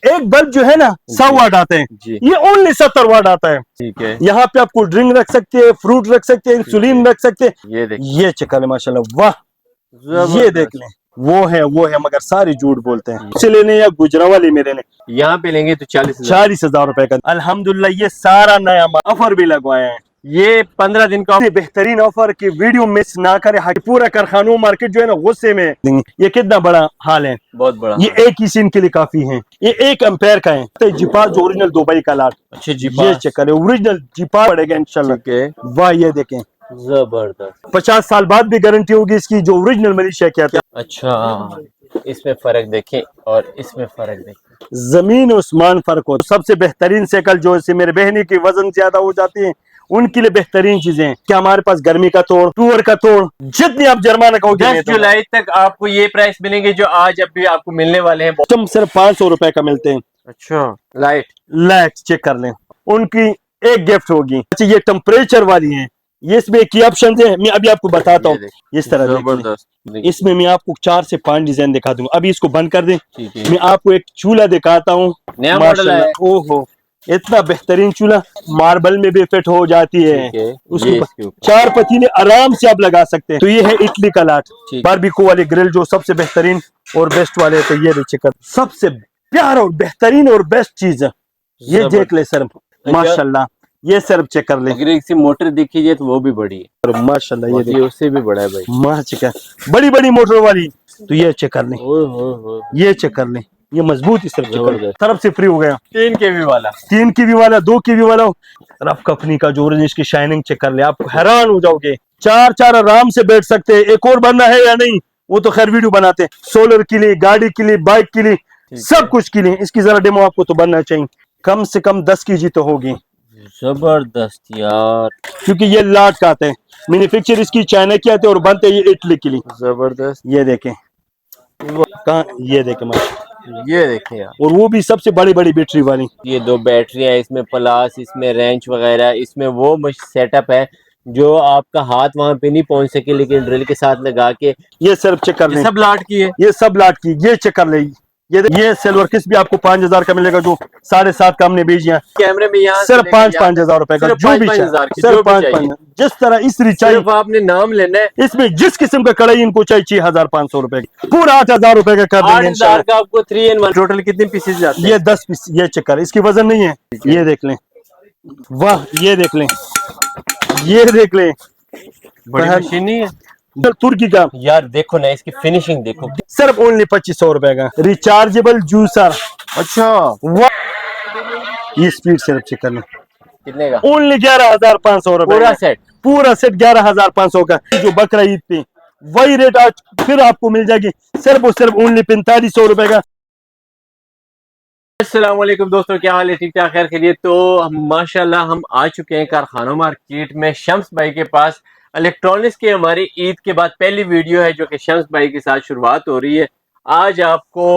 एक बल्ब जो है ना 100 वाट आते हैं, ये ओनली 70 वाट आता है। ठीक है, यहाँ पे आपको ड्रिंक रख सकते हैं, फ्रूट रख सकते हैं, इंसुलिन रख सकते हैं। ये चेक करें माशाल्लाह, वाह, ये देख लें, वो है मगर सारे झूठ बोलते हैं। से लेने या गुजरावाली में लेने, यहाँ पे लेंगे तो 40,000 रुपए का। अल्हम्दुलिल्लाह ये सारा नया ऑफर भी लगवाया है। ये 15 दिन का बेहतरीन ऑफर की वीडियो मिस ना करे। पूरा कारखानों मार्केट जो है ना गुस्से में। ये कितना बड़ा हाल है, बहुत बड़ा। ये एक ही सीन के लिए काफी है। ये 1 एम्पेयर का है, तो जीपा जो ओरिजिनल दुबई का लाट। अच्छा जीपा, ये चेक करें, ओरिजिनल जीपा पड़ेगा इंशाल्लाह। वाह, ये देखें, जबरदस्त। 50 साल बाद भी गारंटी होगी इसकी, जो ओरिजिनल मलेशिया के आते हैं। अच्छा, इसमें फर्क देखें और इसमें फर्क देखें, जमीन उस्मान फर्क हो। सबसे बेहतरीन साइकिल जो है, मेरे बहनी की वजन ज्यादा हो जाती है, उनके लिए बेहतरीन चीजें हैं। क्या हमारे पास गर्मी का तोड़, टूर का तोड़, जितनी आप जुर्माना कहोगे। 10 जुलाई तक आपको ये प्राइस मिलेंगे जो आज अभी आपको मिलने वाले हैं। तुम सिर्फ 500 रुपए का मिलते हैं। अच्छा, लाइट चेक कर लें, उनकी एक गिफ्ट होगी। अच्छा, ये टेम्परेचर वाली है, ये इसमें की ऑप्शन है, मैं अभी आपको बताता हूँ। इस तरह जबरदस्त। इसमें मैं आपको 4 से 5 डिजाइन दिखा दूंगा। अभी इसको बंद कर दें, मैं आपको एक चूल्हा दिखाता हूँ। नया मॉडल है। ओहो, इतना बेहतरीन चूल्हा, मार्बल में भी फिट हो जाती है। उसके 4 पतीले आराम से आप लगा सकते हैं। तो ये है इटली का लाट, बारबेक्यू वाले ग्रिल जो सबसे बेहतरीन और बेस्ट वाले। तो ये चिकन सबसे प्यारा और बेहतरीन और बेस्ट चीज है। ये देख ले सर, माशाल्लाह, ये सिर्फ चेक कर ले। अगर एक सी मोटर देखी जाए तो वो भी बड़ी है माशाल्लाह। ये देखिए, उससे भी बड़ा है भाई, मां चिकन, बड़ी बड़ी मोटर वाली। तो ये चेक कर ले, ये चेक कर ले, ये मजबूत ही सिर्फ तरफ से फ्री हो गया। 3 केवी वाला, 3 केवी वाला, 2 केवी वाला। रफ कंपनी का जो इसकी शाइनिंग चेक कर ले, आप हैरान हो जाओगे। 4 आराम से बैठ सकते हैं। एक और बनना है या नहीं, वो तो खैर वीडियो बनाते हैं। सोलर के लिए, गाड़ी के लिए, बाइक के लिए, सब कुछ के लिए। इसकी जरा डेमो आपको तो बनना चाहिए। कम से कम 10 केजी तो होगी। जबरदस्त यार, क्योंकि ये लाट का आते हैं, मैन्युफैक्चर इसकी चाइना की आते हैं और बनते ये इटली के लिए। जबरदस्त। ये देखें कहाँ, ये देखें माशाल्लाह, ये देखें यार, और वो भी सबसे बड़ी बड़ी बैटरी वाली। ये 2 बैटरियां इसमें, प्लस इसमें रेंच वगैरह, इसमें वो सेटअप है जो आपका हाथ वहां पे नहीं पहुंच सके, लेकिन ड्रिल के साथ लगा के। ये सिर्फ चेक कर ले, सब लाट की है, ये सब लाट की। ये चेक कर ले, ये सिल्वर किस भी आपको 5,000 का मिलेगा, जो 7.5 का हमने भेजी है कैमरे में। यहाँ सिर्फ 5,000 रुपए का, जो भी सिर्फ 5,000, जिस तरह इस रिचार्ज आपने नाम लेना है। इसमें जिस किस्म का कढ़ाई इनको चाहिए 6,500 रुपए की, पूरा 8,000 रुपए का कर देंगे। 8,000 का आपको 3 in 1। टोटल कितने पीसेज जाते हैं? ये 10 पीस। ये चेक कर, इसकी वजन नहीं है। ये देख लें, वाह, ये देख लें, ये देख लें, बड़ी मशीन नहीं है तुर्की का यार। देखो ना इसकी फिनिशिंग देखो, सिर्फ ओनली 2500 रुपए का रिचार्जेबल जूसर। अच्छा, वाह, ये स्पीड सिर्फ चेक कर लें, कितने का? ओनली 11,500 रुपए। पूरा सेट 11,500 का। जो बकरा ईद पे वही रेट आज फिर आपको मिल जाएगी, सिर्फ और सिर्फ ओनली 4500 रुपए का। अस्सलाम वालेकुम दोस्तों, क्या हाल है? ठीक ठाक, खैर खैरियत? तो माशाल्लाह हम आ चुके हैं कारखानों मार्केट में शम्स भाई के पास। इलेक्ट्रॉनिक्स की हमारी ईद के बाद पहली वीडियो है जो कि शम्स भाई के साथ शुरुआत हो रही है। आज आपको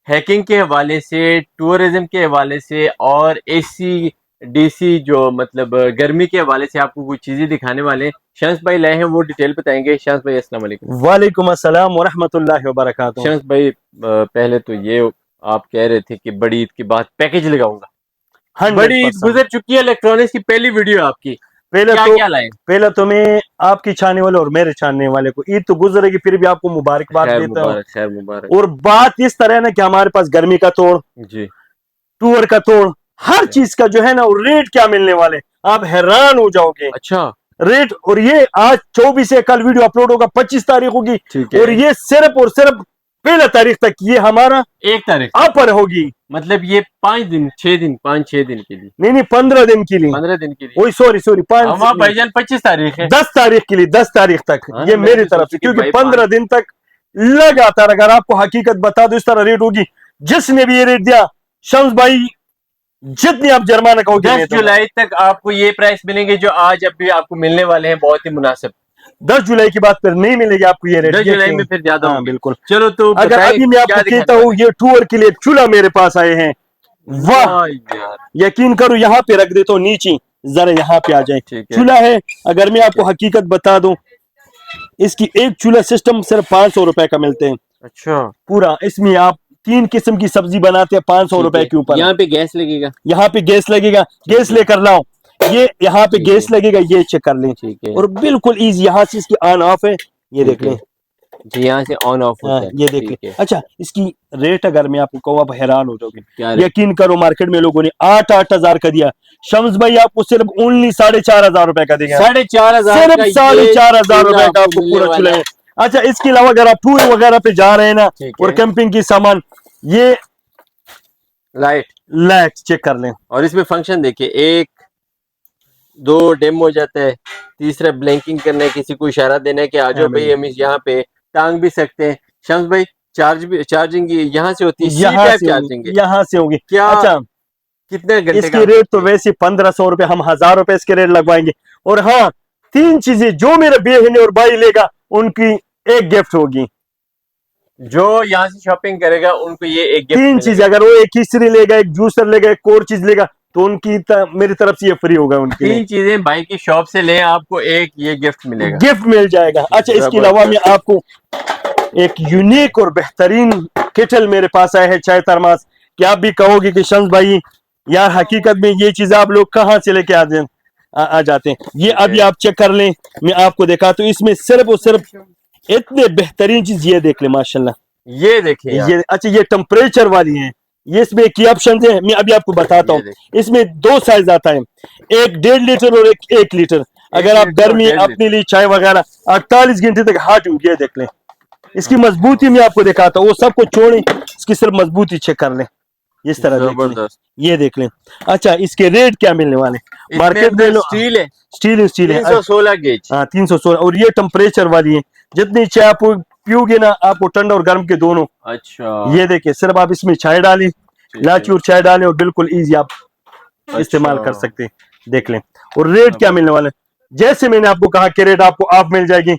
हैकिंग के हवाले से, टूरिज्म के हवाले से और एसी डीसी जो मतलब गर्मी के हवाले से आपको कुछ चीजें दिखाने वाले हैं। शम्स भाई लाए हैं, वो डिटेल बताएंगे। शम्स भाई अस्सलाम वालेकुम। वालेकुम अस्सलाम व रहमतुल्लाहि व बरकातुहू। शम्स भाई पहले तो ये आप कह रहे थे कि बड़ी ईद के बाद पैकेज लगाऊंगा। बड़ी ईद गुजर चुकी है, इलेक्ट्रॉनिक्स की पहली वीडियो आपकी। पहले तो मैं आपकी छाने वाले और मेरे छानने वाले को ईद तो गुजरेगी, फिर भी आपको मुबारकबाद देता हूँ। खैर मुबारक। और बात इस तरह है ना कि हमारे पास गर्मी का तोड़ जी, टूर का तोड़, हर चीज का जो है ना, और रेट क्या मिलने वाले, आप हैरान हो जाओगे। अच्छा रेट। और ये आज 24 है, कल वीडियो अपलोड होगा 25 तारीख होगी, और ये सिर्फ और सिर्फ 1 तारीख तक ये हमारा 1 तारीख ऑफर होगी। मतलब ये 5 दिन 6 दिन 5-6 दिन के लिए नहीं 15 दिन के लिए। 15 दिन के लिए। ओए सॉरी भाईजान 25 तारीख है, 10 तारीख के लिए, 10 तारीख तक। ये मेरी तरफ से, क्योंकि 15 दिन तक लगातार अगर आपको हकीकत बता दो इस तरह रेट होगी। जिसने भी ये रेट दिया, शम्स भाई जितनी आप जुर्माना कहोगे। 10 जुलाई तक आपको ये प्राइस मिलेंगे जो आज अभी आपको मिलने वाले हैं, बहुत ही मुनासिब। 10 जुलाई की बात फिर नहीं मिलेगी आपको ये रेट। 10 जुलाई में फिर ज्यादा। हाँ बिल्कुल। चलो तो अगर अभी मैं आपको कहता हूँ, ये टूर के लिए चूल्हा मेरे पास आए हैं। वाह यार, यकीन करो, यहाँ पे रख देता हूँ नीचे, जरा यहाँ पे आ जाए। चूल्हा है, अगर मैं आपको हकीकत बता दूं, इसकी एक चूल्हा सिस्टम सिर्फ 500 रुपए का मिलते हैं। अच्छा, पूरा इसमें आप 3 किस्म की सब्जी बनाते हैं 500 रुपए के ऊपर। यहाँ पे गैस लगेगा, यहाँ पे गैस लगेगा, गैस लेकर लाओ, ये यहाँ पे गैस लगेगा, ये चेक कर लें। ठीक है। और बिल्कुल इजी, यहाँ से इसकी ऑन ऑफ है, ये देख लें जी, यहाँ से ऑन ऑफ होता है, ये देख लें। अच्छा, इसकी रेट अगर मैं आपको कहूँ, आप हैरान हो जाओगे। यकीन करो, मार्केट में लोगों ने 8,000 का दिया, शम्स भाई आपको सिर्फ ओनली 4,500 रुपए का देगा। 4,500, सिर्फ 4,500 रुपए का आपको पूरा चूल्हा है। अच्छा, इसके अलावा अगर आप टूर वगैरह पे जा रहे हैं ना, और कैंपिंग की सामान, ये लाइट चेक कर लें। और इसमें फंक्शन देखिए, 1 2 डेम हो जाता है, तीसरा ब्लैंकिंग करना है, किसी को इशारा देना है कि आ जाओ भाई, हम यहाँ पे टांग भी सकते हैं। शम्स भाई, चार्जिंग यहाँ से होती है, यहाँ से होगी क्या? अच्छा, कितने घंटे इसकी रेट तो वैसे 1,500 रुपए, हम 1,000 रुपए इसके रेट लगवाएंगे। और हाँ, 3 चीजें जो मेरे बहन और भाई लेगा, उनकी एक गिफ्ट होगी। जो यहाँ से शॉपिंग करेगा उनको ये एक गिफ्ट 3 चीजें, अगर वो एक खिचड़ी लेगा, एक जूसर लेगा, एक और चीज लेगा, तो उनकी मेरी तरफ से ये फ्री होगा। उनकी 3 चीजें भाई की शॉप से ले, आपको एक ये गिफ्ट मिलेगा, गिफ्ट मिल जाएगा। अच्छा, इसके अलावा मैं आपको एक यूनिक और बेहतरीन केटल मेरे पास आया है, चाय थर्मास, कि आप भी कहोगे कि शम्स भाई यार, हकीकत में ये चीज आप लोग कहाँ से लेके आ जाते हैं। ये अभी आप चेक कर लें, मैं आपको दिखा, तो इसमें सिर्फ और सिर्फ इतने बेहतरीन चीज, ये देख ले माशाल्लाह, ये देखिए ये। अच्छा, ये टेम्परेचर वाली है, ये इसमें की ऑप्शन है, मैं अभी आपको बताता हूँ। इसमें 2 साइज आता है, एक 1.5 लीटर और एक 1 लीटर। अगर आप गर्मी अपने लिए चाय वगैरह 48 घंटे तक हाथ, ये देख लें। इसकी मजबूती मैं आपको दिखाता हूँ, वो सबको छोड़े, इसकी सिर्फ मजबूती चेक कर लें, इस तरह देख, ये देख लें। अच्छा, इसके रेट क्या मिलने वाले मार्केट में? स्टील है, स्टील है 316 गेज। हाँ, 316। और ये टेम्परेचर वाली है, जितनी चाय आप पियोगे ना, आपको ठंडा और गर्म के दोनों। अच्छा, ये देखिए, सिर्फ आप इसमें चाय डालें, इलायची और चाय डालें, और बिल्कुल इजी आप इस्तेमाल कर सकते हैं, देख लें। और रेट क्या मिलने वाले, जैसे मैंने आपको कहा कि रेट आपको आप मिल जाएगी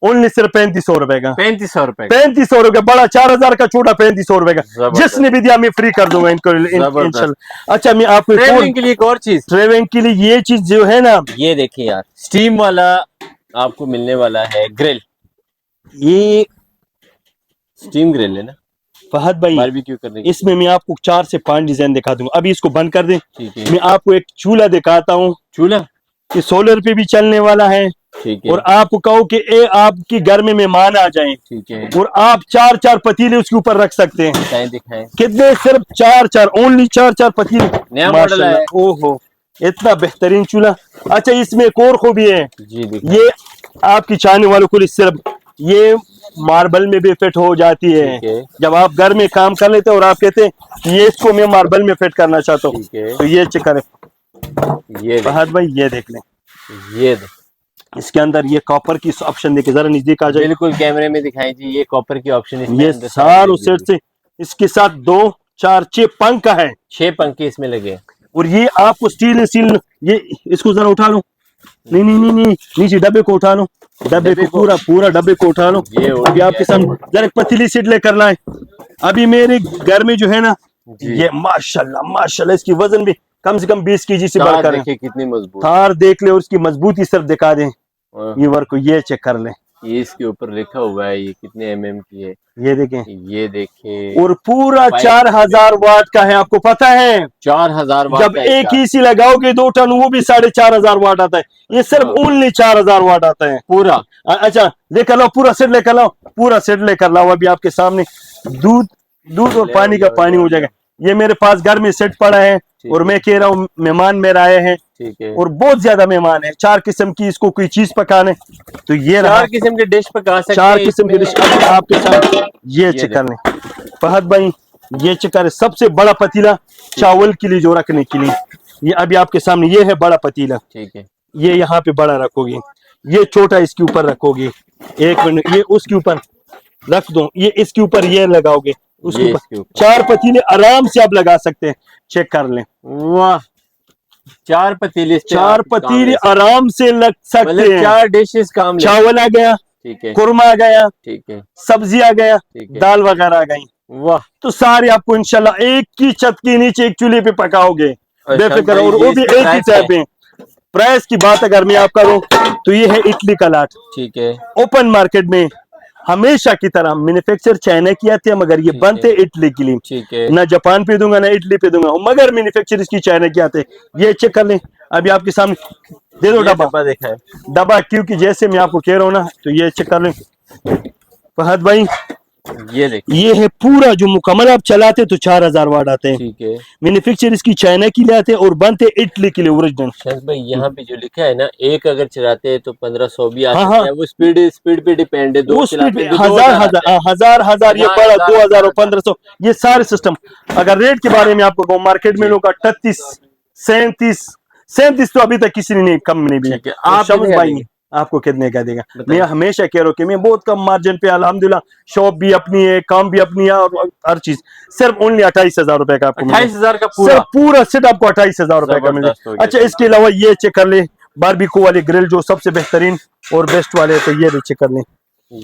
ओनली सिर्फ 3,500 रुपए का। 3,500 रुपए, 3,500 रुपए, बड़ा 4,000 का, छोटा 3,500 रुपए का। जिसने भी दिया मैं फ्री कर दूंगा इनको इंशाल्लाह। अच्छा, मैं आपको ट्रेवलिंग के लिए एक और चीज, ट्रेवलिंग के लिए ये चीज जो है ना, ये देखिए यार, स्टीम वाला आपको मिलने वाला है ग्रिल। ये स्टीम ग्रिल है ना फहद भाई, बारबेक्यू करने की। इसमें मैं आपको 4 से 5 डिजाइन दिखा दूंगा। अभी इसको बंद कर दें, ठीक है। मैं आपको एक चूल्हा दिखाता हूँ, चूल्हा कि सोलर पे भी चलने वाला है। ठीक है। और आप कहो कि आपकी घर में मेहमान आ जाएं, ठीक है, और आप 4-4 पतीले उसके ऊपर रख सकते हैं। दिखाएं कितने, सिर्फ 4-4, ओनली 4-4 पतीले। नया मॉडल है। ओहो, इतना बेहतरीन चूल्हा। अच्छा, इसमें एक और खूबी है जी, ये आपकी चाहने वालों को सिर्फ, ये मार्बल में भी फिट हो जाती है। जब आप घर में काम कर लेते हैं और आप कहते हैं ये इसको मैं मार्बल में फिट करना चाहता हूँ, तो ये चेक करें, ये फहद भाई, ये देख लें, ये इसके अंदर ये कॉपर की ऑप्शन देखिए, जरा नजदीक आ जाए, बिल्कुल कैमरे में दिखाई जी, ये कॉपर की ऑप्शन है। ये सारों सेट से इसके साथ 2, 4, 6 पंख है, 6 पंखे इसमें लगे। और ये आपको स्टील, ये इसको जरा उठा लो, नहीं, नीचे डब्बे को उठा लो, डब्बे को पूरा डब्बे को उठा लो। अभी आपके सामने जरा पतली सीट लेकर लाए। अभी मेरे घर में जो है ना, ये माशाल्लाह इसकी वजन भी कम से कम 20 केजी से बढ़कर है। कितनी मजबूत थार देख ले, और उसकी मजबूती सिर्फ दिखा दें, ये वर्क को ये चेक कर लें। ये इसके ऊपर लिखा हुआ है, ये कितने mm की है, ये देखें, ये देखें। और पूरा 4,000 वाट का है, आपको पता है 4,000 वाट। जब एक ही सी लगाओगे 2 टन, वो भी 4,500 वाट आता है। ये सिर्फ ओनली 4,000 वाट आता है पूरा। अच्छा, लेकर लाओ, पूरा सेट लेकर लाओ। अभी आपके सामने दूध और पानी का पानी हो जाएगा। ये मेरे पास घर में सेट पड़ा है, और मैं कह रहा हूँ मेहमान मेरा आए हैं, ठीक है, और बहुत ज्यादा मेहमान है। 4 किस्म की इसको कोई चीज पकाने, तो ये 4 किस्म की डिश पका सकते हैं। 4 किस्म की डिश आपके साथ। ये चेक कर लें फहद भाई, ये चेक करें, सबसे बड़ा पतीला चावल के लिए जो रखने के लिए, ये अभी आपके सामने ये है बड़ा पतीला। ठीक है, ये यहाँ पे बड़ा रखोगे, ये छोटा इसके ऊपर रखोगे। 1 मिनट, ये उसके ऊपर रख दो, ये इसके ऊपर ये लगाओगे, उसके ऊपर 4 पतीले आराम से आप लगा सकते हैं। चेक कर लें, वाह, 4 पतीले आराम से लग सकते हैं। 4 डिशेस काम। चावल आ गया, ठीक है, कुरमा आ गया, ठीक है, सब्जी आ गया, दाल वगैरह आ गई। वाह, तो सारे आपको इंशाल्लाह एक ही छत के नीचे एक चूल्हे पे पकाओगे बेफिक्र, और वो भी एक ही टाइप पे। प्राइस की बात अगर मैं आप करूं, तो ये है इटली का लाट। ठीक है, ओपन मार्केट में हमेशा की तरह मैन्युफैक्चर चाइना की आती है, मगर ये बनते इटली के लिए। ठीक है, ना जापान पे दूंगा ना इटली पे दूंगा, मगर मैन्युफैक्चर इसकी चाइना की आते हैं। ये चेक कर लें, अभी आपके सामने दे दो ये डब्बा देखा है। डब्बा, क्योंकि जैसे मैं आपको कह रहा हूँ ना, तो ये चेक कर लें फहद भाई। ये देखिए, ये है पूरा जो मुकम्मल आप चलाते तो 4000 वाट आते हैं। ठीक है। मैन्युफैक्चर इसकी चाइना की लिए आते हैं और बनते इटली के लिए ओरिजिनल। शायद भाई यहाँ पे जो लिखा है ना, एक अगर चलाते हैं तो 1500 भी आ हाँ, सकता हाँ। है। वो स्पीड पे डिपेंड है। दो वो स्पीड चलाते पे हैं तो 1000 2000 आता है। हजार ये बड़ा 2000 और 1500, ये सारे सिस्टम। अगर रेट के बारे में आपको कहूँ, मार्केट में जी। लोग 38 37 तो अभी तक किसी ने नहीं, कम नहीं भी है। ठीक है, और आप शम्स कितने का भाई देंगे? आपको कितने का देगा? बताइए। मैं हमेशा कह रहा हूँ कि मैं बहुत कम मार्जिन पे, अल्हम्दुलिल्लाह, शॉप भी अपनी है, काम भी अपनी है, और हर चीज सिर्फ ओनली 28,000 रुपए का आपको मिलेगा। 28,000 का सिर्फ पूरा पूरा सेट आपको 28,000 रुपए का मिलेगा। जबरदस्त हो गया। अच्छा, इसके अलावा ये चेक कर ले, बारबेक्यू वाले ग्रिल जो सबसे बेहतरीन और बेस्ट वाले, तो ये भी चेक कर ले।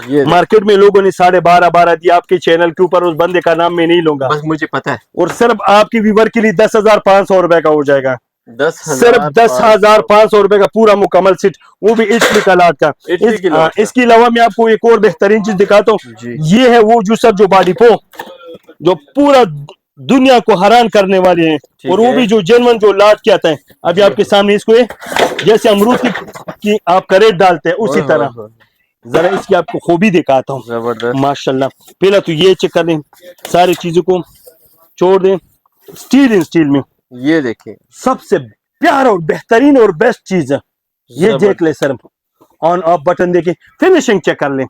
ये मार्केट में लोगों ने 12.5 दिया, आपके चैनल के ऊपर उस बंदे का नाम मैं नहीं लूंगा, बस मुझे पता है। और सिर्फ आपकी व्यूवर के लिए 10,500 रुपए का हो जाएगा। 10,000, सिर्फ 10,500 रुपए का पूरा मुकम्मल सेट, वो भी इटली का लाट का। इटली की लॉट का। इसके अलावा मैं आपको एक और बेहतरीन चीज दिखाता हूँ। जी। ये है वो जूसर जो बॉडी पो, जो पूरा दुनिया को हैरान करने वाले हैं, और वो है। भी जो जेनवन जो लाट के आता है। अभी आपके सामने इसको जैसे अमरूद की आप करेट डालते हैं उसी तरह, जरा इसकी आपको खूबी दिखाता हूँ। जबरदस्त, माशाल्लाह। पहला तो ये चेक कर लें, सारी चीजों को छोड़ दें, स्टील इन स्टील में ये देखिए, सबसे प्यारा और बेहतरीन और बेस्ट चीज है। ये देख ले सर, ऑन ऑफ बटन देखें, फिनिशिंग चेक कर लें,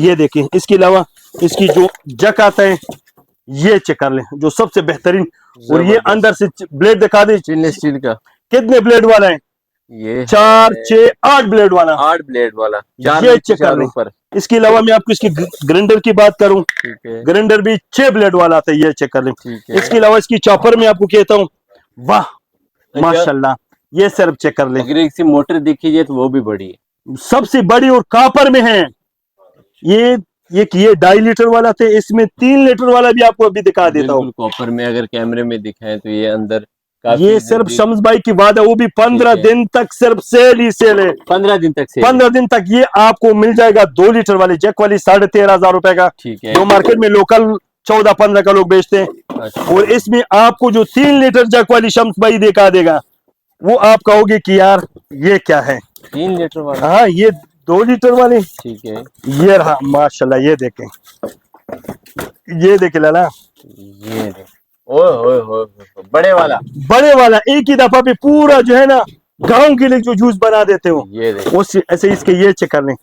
ये देखें। इसके अलावा इसकी जो जक आता है, ये चेक कर लें, जो सबसे बेहतरीन। और ये अंदर से ब्लेड दिखा दे, स्टील का। कितने ब्लेड वाला है? ये 4 6 8 ब्लेड वाला, 8 ब्लेड वाला। ये चेक कर लें। इसके अलावा मैं आपको इसकी ग्राइंडर की बात करूं, ग्राइंडर भी 6 ब्लेड वाला आता है, ये चेक कर लें। इसके अलावा इसकी चॉपर में आपको कहता हूं, वाह माशाल्लाह, ये सिर्फ चेक कर लें। अगर इसकी मोटर देखी जाए तो वो भी बड़ी है, सबसे बड़ी, और कॉपर में है। ये 2.5 लीटर वाला थे, इसमें 3 लीटर वाला भी आपको अभी दिखा देता हूँ। कॉपर में अगर कैमरे में दिखाएं तो ये अंदर ये सिर्फ शम्स भाई की बात है, वो भी 15 दिन तक सिर्फ सेल ही सेल है। 15 दिन तक 15 दिन तक ये आपको मिल जाएगा 2 लीटर वाली जैक वाली 13,500 रुपए का। ठीक है, जो मार्केट में लोकल 14-15 का लोग बेचते हैं। अच्छा। और इसमें आपको जो 3 लीटर जैक वाली शम्स भाई दिखा देगा, वो आप कहोगे कि यार ये क्या है। 3 लीटर वाला, हाँ, ये 2 लीटर वाली। ठीक है, ये रहा माशाल्लाह, ये देखें, ये देखे लाला, ये ओए बड़े वाला एक ही दफा पे पूरा जो है ना गांव के लिए जो जूस बना देते हो, ये ऐसे इसके ये चेक कर लें।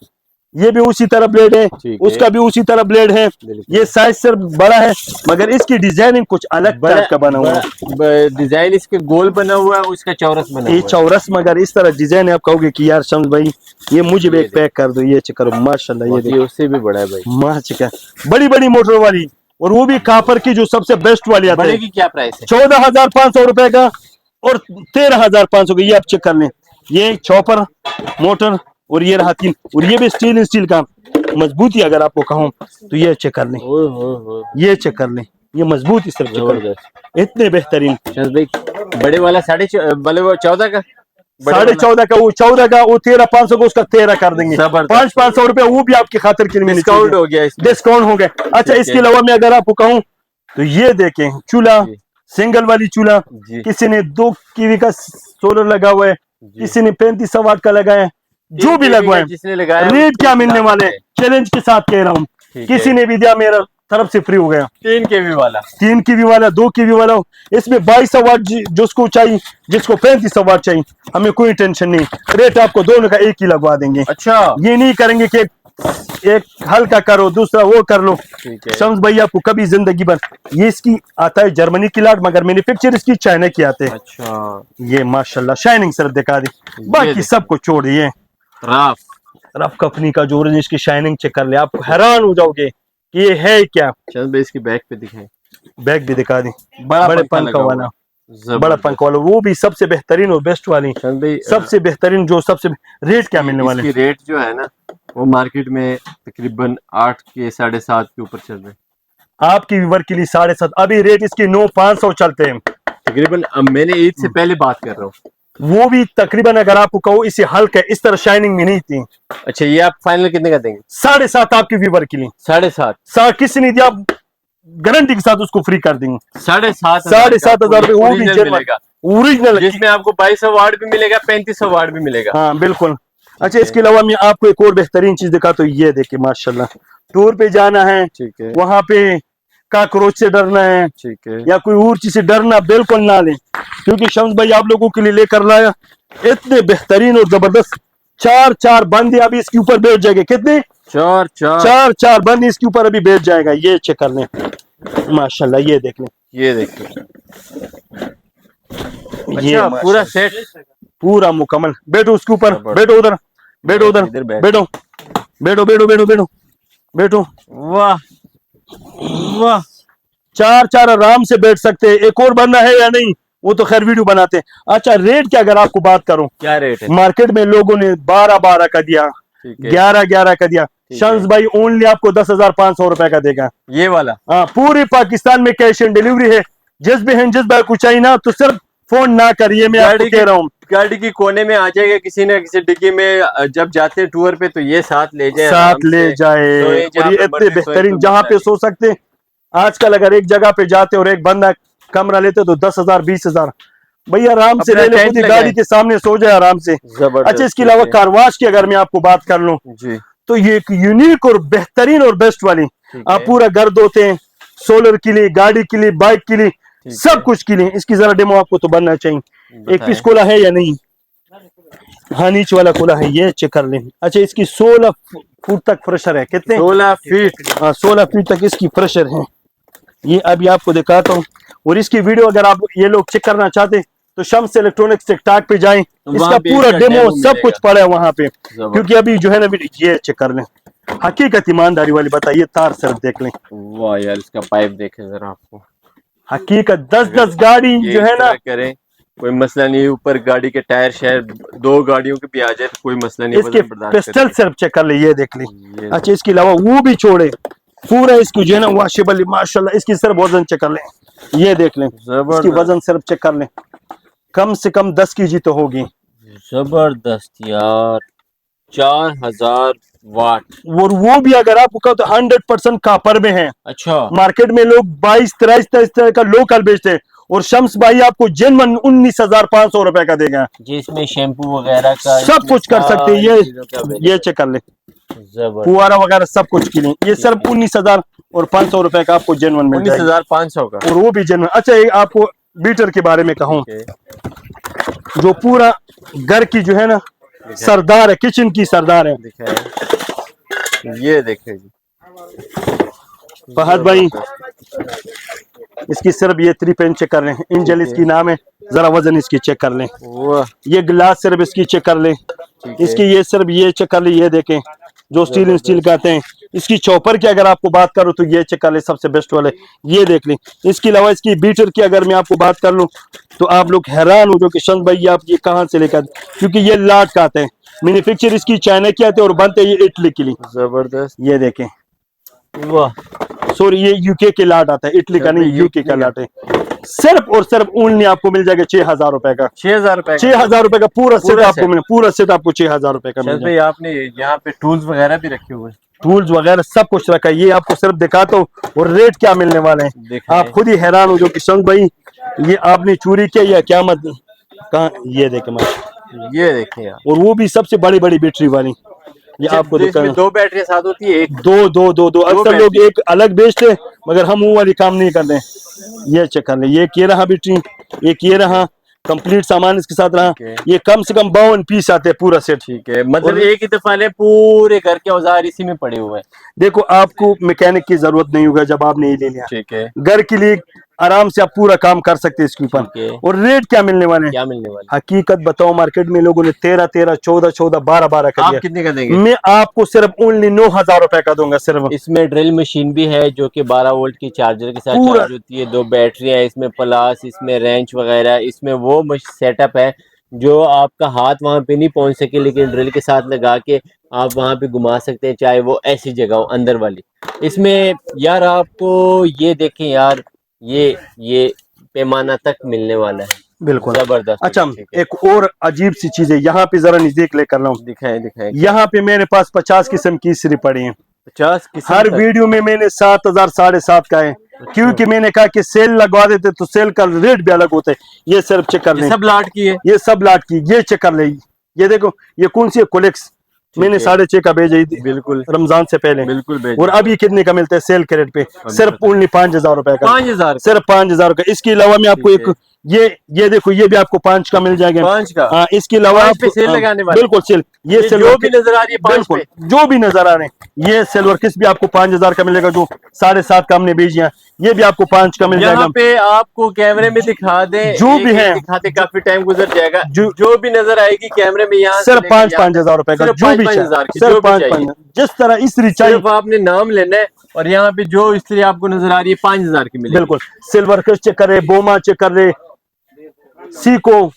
ये भी उसी तरह ब्लेड है, उसका भी उसी तरह ब्लेड है। ये साइज सिर्फ बड़ा है, मगर इसकी डिजाइनिंग कुछ अलग टाइप का बना हुआ है। डिजाइन इसके गोल बना हुआ है, उसका चौरस बना हुआ है। ये चौरस, मगर इस तरह डिजाइन है, आप कहोगे कि यार शम्स भाई ये मुझे भी एक पैक कर दो। ये चेक करो माशाल्लाह, ये देखो, उससे भी बड़ा है भाई, माशाल्लाह, बड़ी बड़ी मोटर वाली, और वो भी कापर की जो सबसे बेस्ट वाली आती है। क्या प्राइस है? 14,500 रुपए का और 13,500 का। ये आप चेक कर लें, ये चॉपर मोटर, और ये रहा 3, और ये भी स्टील का मजबूती अगर आपको कहूँ तो ये चेक कर लें, ये चेक कर लें, ये मजबूती सिर्फ चेक कर लें, इतने बेहतरीन। बड़े वाला 14.5 का, 14.5 का, वो 14 का, वो 13,500 का, उसका 13 कर देंगे। 500 रुपए वो भी आपकी खातिर के लिए डिस्काउंट हो गया, डिस्काउंट हो गया। अच्छा, इसके अलावा मैं अगर आपको कहूँ तो ये देखें, चूल्हा, सिंगल वाली चूल्हा, किसी ने 2 कीवी का सोलर लगा हुआ है, किसी ने 3500 वाट का लगाया है, जो भी लगवाए, जिसने लगाया रेट क्या मिलने वाले, चैलेंज के साथ कह रहा हूँ, किसी ने भी दिया मेरा तरफ से फ्री हो गया। 3 केवी वाला, 3 केवी वाला, 2 केवी वाला, इसमें 2200 वाट जिसको चाहिए, जिसको 3500 वाट चाहिए, हमें कोई टेंशन नहीं, रेट आपको दोनों का एक ही लगवा देंगे। अच्छा, ये नहीं करेंगे कि एक हल्का करो दूसरा वो कर लो। शम्स भाई आपको कभी जिंदगी भर, ये इसकी आता है जर्मनी की लाट, मगर मैन्युफैक्चर इसकी चाइना की आते हैं। अच्छा, ये माशाल्लाह शाइनिंग सिर्फ दिखा दी, बाकी सबको छोड़ दिए। रफ कंपनी का जो इसकी शाइनिंग चेक कर ले, आप हैरान हो जाओगे कि ये है क्या। चल इसकी बैक पे दिखाएं, बैग भी दिखा दी, बड़े पंखा वाला, बड़ा पंखा वाला, वो भी सबसे बेहतरीन और बेस्ट वाली, सबसे बेहतरीन। जो सबसे रेट क्या मिलने वाले, रेट जो है ना वो मार्केट में तकरीबन 8 के 7.5 के ऊपर चल रहे हैं। आपकी व्यूवर के लिए 7.5, अभी रेट इसकी 9,500 चलते हैं तकरीबन। अब मैंने ईद से पहले बात कर रहा हूँ, वो भी तकरीबन अगर आपको कहो इससे हल्का है, इस तरह शाइनिंग में नहीं थी। अच्छा, ये आप फाइनल कितने का देंगे? 7.5 आपके व्यूवर के लिए। 7.5? साथ किसी नहीं दिया, आप गारंटी के साथ उसको फ्री कर देंगे। 7,500 रुपए, वो भी मिलेगा, ओरिजिनल, जिसमें आपको 2200 वाट भी मिलेगा, 3500 वाट भी मिलेगा। हाँ बिल्कुल। अच्छा, इसके अलावा मैं आपको एक और बेहतरीन चीज दिखाता हूँ। ये देखिए माशाल्लाह, टूर पे जाना है, ठीक है, वहां पे काकरोच से डरना है, ठीक है, या कोई और चीज से डरना बिल्कुल ना लें, क्योंकि शम्स भाई आप लोगों के लिए लेकर लाया इतने बेहतरीन और जबरदस्त 4 बंदे अभी इसके ऊपर बैठ जाएंगे। कितने? 4 बंदे इसके ऊपर अभी बैठ जाएगा। ये चेक कर लें माशाल्लाह, ये देख लें, ये देखिए। ये अच्छा, पूरा सेट, पूरा मुकम्मल। बैठो उसके ऊपर, बैठो उधर, बैठो उधर, बैठो बैठो बैठो बैठो बैठो बैठो। वाह वाह, 4 आराम से बैठ सकते हैं। एक और बंदा है या नहीं, वो तो खैर वीडियो बनाते हैं। अच्छा, रेट की अगर आपको बात करूं, क्या रेट है? मार्केट में लोगों ने 12 का दिया, 11 का दिया। शम्स भाई ओनली आपको 10,500 रुपए का देगा, ये वाला। हाँ, पूरे पाकिस्तान में कैश ऑन डिलीवरी है। जिस भी भाई कुछ चाहिए ना तो सिर्फ फोन ना करिए, मैं आपको कह रहा हूँ। गाड़ी की कोने में आ जाएगा, किसी न किसी डिग्गी में जब जाते हैं टूर पे, तो ये साथ ले जाए, साथ ले जाए। और ये इतने बेहतरीन जहाँ पे सो सकते। आजकल अगर एक जगह पे जाते और एक बंदा कमरा लेते तो 10,000 20,000 भैया आराम से ले ले, खुद ही गाड़ी के सामने सो जाए आराम से। अच्छा, इसके अलावा कारवाश की अगर मैं आपको बात कर लूं जी, तो ये एक यूनिक और बेहतरीन और बेस्ट वाली, आप पूरा घर धोते हैं, सोलर के लिए, गाड़ी के लिए, बाइक के लिए, सब कुछ के लिए। इसकी जरा डेमो आपको तो बनना चाहिए। एक पीस खोला है या नहीं? हाँ, नीचे वाला खोला है, ये चेक कर लें। अच्छा, इसकी 16 फुट तक प्रेशर है। कितने? 16 फीट। हाँ, 16 फीट तक इसकी प्रेशर है। ये अभी आपको दिखाता हूँ। और इसकी वीडियो अगर आप ये लोग चेक करना चाहते तो शम्स इलेक्ट्रॉनिक्स टिकटॉक पे जाएं, इसका पूरा डेमो सब कुछ पड़ा है वहां पे। क्योंकि अभी जो है ना, ये चेक कर लें, हकीकत ईमानदारी वाली बताइए। तार सिर्फ देख लें, वाह यार, इसका पाइप देखें जरा, आपको हकीकत 10 गाड़ी जो है ना, करें कोई मसला नहीं। ऊपर गाड़ी के टायर शायर 2 गाड़ियों के भी आ जाए तो कोई मसला नहीं, इसके पिस्टल सिर्फ चेक कर ले, ये देख लें। अच्छा, इसके अलावा वो भी छोड़े, पूरा इसकी जो है ना वाशेबल माशाल्लाह, इसकी सिर्फ वजन चेक कर लें, ये देख लें, इसकी वजन सिर्फ चेक कर लें, कम से कम 10 kg तो होगी। जबरदस्त यार, 4000 वाट। और वो भी अगर आपको कहो तो 100% कापर में है। अच्छा, मार्केट में लोग 22-23 तरह का लोकल बेचते हैं, और शम्स भाई आपको जेन्युइन 19,500 रुपए का देगा, जिसमें शैम्पू वगैरह का सब कुछ कर सकते हैं। ये चेक कर ले, फुआरा वगैरह सब कुछ के लिए। ये सिर्फ 19,500 रुपए का आपको जेन्युइन मिल जाएगा, 19,500 का, और वो भी जेन्युइन। अच्छा, एक आपको बीटर के बारे में कहूँ, जो पूरा घर की जो है ना सरदार है, किचन की सरदार है। ये देखिए जी फहद भाई, इसकी सिर्फ ये 3 पेन चेक कर लें, इंजल इसकी नाम है, जरा वजन इसकी चेक कर लें। ये गिलास सिर्फ इसकी चेक कर लें, इसकी ये सिर्फ ये चेक कर लें, ये देखें जो स्टील कहते हैं। इसकी चॉपर की अगर आपको बात करूं तो ये चेक कर लें, सबसे बेस्ट वाले, ये देख लें। इसके अलावा इसकी बीटर की अगर मैं आपको बात कर लूं तो आप लोग हैरान हो जो कि शम्स भाई आप ये कहां से लेकर, क्योंकि ये लाट का आते हैं, मैन्युफैक्चर इसकी चाइना की आते हैं और बनते ये इटली के लिए। जबरदस्त, ये देखें, वाह, सॉरी ये यूके के लाट आता है, इटली का नहीं, यूके का लाट है। सिर्फ और सिर्फ ओनली आपको मिल जाएगा 6,000 रुपए का। 6,000 रुपए, 6,000 रुपए का पूरा सेट आपको मिले, पूरा सेट आपको 6,000 रुपए का मिल जाएगा। आपने यहाँ पे टूल्स वगैरह भी रखे हुए हैं, टूल्स वगैरह सब कुछ रखा है। ये आपको सिर्फ दिखाता हूँ, और रेट क्या मिलने वाले हैं आप खुद ही हैरान हो जो कि शम्स भाई ये आपने चोरी किया या क्या मत कहा। ये देखें, ये देखें यार, और वो भी सबसे बड़ी बड़ी बैटरी वाली। ये आपको इसमें 2 बैटरी साथ होती है, एक दो अक्सर लोग एक अलग बेचते, मगर हम वो वाली काम नहीं करते। ये चेक कर ले, ये रहा बैटरी, एक ये रहा, कंप्लीट सामान इसके साथ रहा। ये कम से कम 52 पीस आते हैं पूरा सेट। ठीक है, मतलब एक ही दफा ले, पूरे घर के औजार इसी में पड़े हुए हैं। देखो, आपको मैकेनिक की जरूरत नहीं होगा जब आपने ये ले लिया। ठीक है, घर के लिए आराम से आप पूरा काम कर सकते हैं इसके ऊपर। और रेट क्या मिलने वाले हैं? क्या मिलने वाले? हकीकत बताओ, मार्केट में लोगों ने 13, 14, 12 का दिया। कितने का देंगे? मैं आपको सिर्फ ओनली 9,000 रुपए का दूंगा सिर्फ। इसमें ड्रिल मशीन भी है जो कि 12 वोल्ट की चार्जर के साथ चार्ज होती है, 2 बैटरियां है इसमें, प्लस इसमें रेंच वगैरह, इसमें वो सेटअप है जो आपका हाथ वहां पे नहीं पहुंच सके, लेकिन ड्रिल के साथ लगा के आप वहां पे घुमा सकते हैं, चाहे वो ऐसी जगह हो अंदर वाली। इसमें यार आपको ये देखें यार, ये पैमाना तक मिलने वाला है। बिल्कुल जबरदस्त। अच्छा, ठीक है। एक और अजीब सी चीज है, यहाँ पे जरा नजदीक लेकर रहा हूँ। दिखाएं दिखाएं। यहाँ पे मेरे पास 50 किस्म की इस्त्री पड़ी है। 50 किस्म हर तक? वीडियो में मैंने 7,000 7,500 का है, क्योंकि मैंने कहा कि सेल लगवा देते तो सेल का रेट भी अलग होता है। ये सिर्फ चेक कर ये लें, सब लाट की है? ये सब लाट की, ये चेक कर ले। ये देखो, ये कौन सी है? कोलेक्स। मैंने 6.5 का भेजा ही बिल्कुल रमजान से पहले। बिल्कुल और अभी कितने का मिलता है सेल के रेट पे? सिर्फ ओनली 5,000 रुपए का। 5,000? सिर्फ 5,000 का। इसके अलावा मैं आपको एक ये देखो, ये भी आपको 5 का मिल जाएगा। 5 का? हाँ, इसके अलावा पे सेल लगाने वाले? बिल्कुल सेल। ये जो भी नजर आ रही है 5 बिल्कुल पे? जो भी नजर आ रहे हैं, ये सिल्वर किस भी आपको 5,000 का मिलेगा, जो 7.5 का हमने भेजी है, ये भी आपको 5 का मिल जाएगा। यहाँ पे आपको कैमरे में दिखा दे, जो भी है दिखाते काफी टाइम गुजर जाएगा। जो जो भी नजर आएगी कैमरे में, यहाँ सिर्फ 5,000 रुपए का, जो भी सिर्फ 5,000। जिस तरह इस्त्री चाहिए, सिर्फ आपने नाम लेना है और यहाँ पे जो इस्त्री आपको नजर आ रही है 5,000 की मिलेगी। बिल्कुल। सिल्वर किस चेक कर रहे, बोमा चेक कर रहे, सीको,